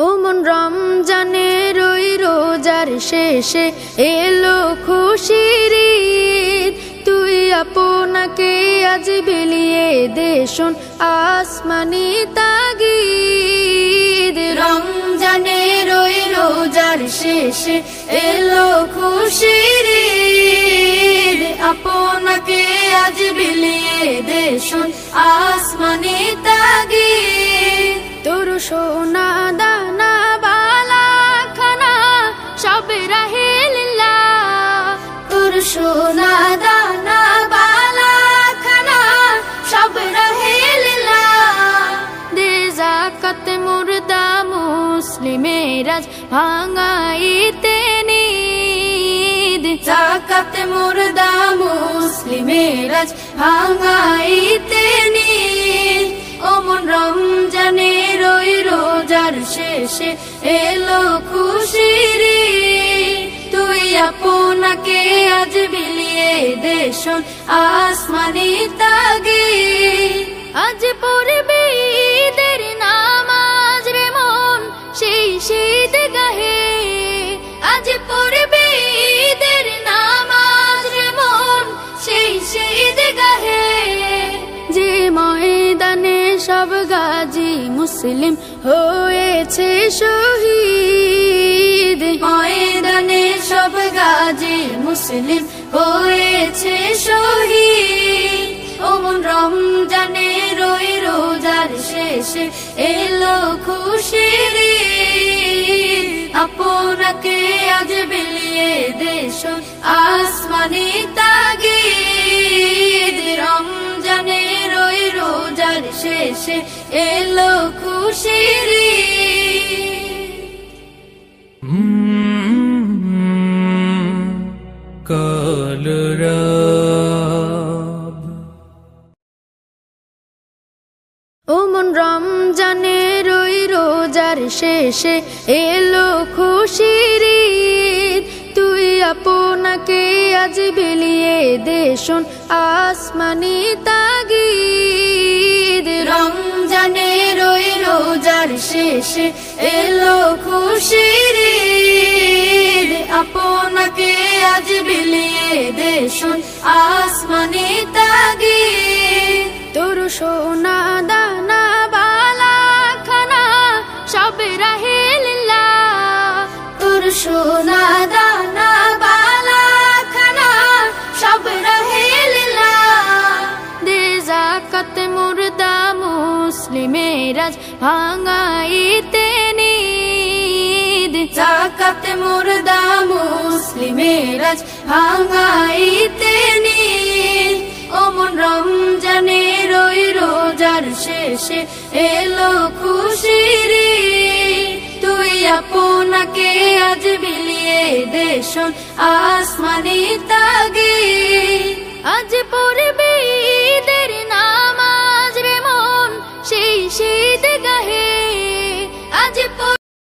ও মন রমজানের ওই রোজার শেষে এলো খুশির ঈদ, তুই আপনাকে আজ বিলিয়ে দে শোন আসমানি তাগিদ। রমজানের ওই রোজার শেষে এলো খুশির ঈদ, আপনাকে আজ বিলিয়ে দে শোন আসমানি তাগিদ। তোর সোনা দানা বালা খানা সব রাহে লিল্লাহ, তোর সোনা দানা বালা খানা সব রাহে লিল্লাহ। দে যাকাত মুর্দা মুসলিমের আজ ভাঙাইতে নিদ, যাকাত মুর্দা মুসলিমের আজ ভাঙাইতে নিদ। ও মন রমজানের ওই রোজার শেষে এলো খুশির ঈদ, তুই আপনাকে আজ বিলিয়ে দে শোন আসমানি তাগিদ। আজ পড়বি ঈদের নামাজ রে মন সেই শীত গাহে, আজ পড়বি ঈদের নামাজ রে মন সেই শীত গাহে। যে ময়দানে সব গাজী মুসলিম হয়েছে শহীদ, ময়দানে সব গাজী মুসলিম হয়েছে শহীদ। ও মন রমজানের ওই রোজার শেষে এলো খুশির ঈদ, আপনাকে আজ বিলিয়ে দে শোন আসমানি তাগিদ। রমজানের ওই রোজার শেষে এলো খুশির কলরব। ও মন রমজানের ওই রোজার শেষে এলো খুশির ঈদ, তুই আপনাকে আজ বিলিয়ে দে শোন আসমানি তাগিদ। রমজানের ওই রোজার শেষে এলো খুশির ঈদ, আপনাকে আজ বিলিয়ে দে শোন আসমানি তাগিদ। তোর সোনা দানা বালা খানা সব রাহে লিল্লাহ, তোর সোনা দানা বালা খানা সব রাহে লিল্লাহ। দে যাকাত মুর্দা মুসলিমের আজ ভাঙাইতে নিদ, যাকাত মুর্দা মুসলিমের আজ ভাঙাইতে নিদ। ও মন রমজানের ওই রোজার শেষে এলো খুশির ঈদ, তুই আপনাকে আজ বিলিয়ে দে শোন আসমানি তাগিদ।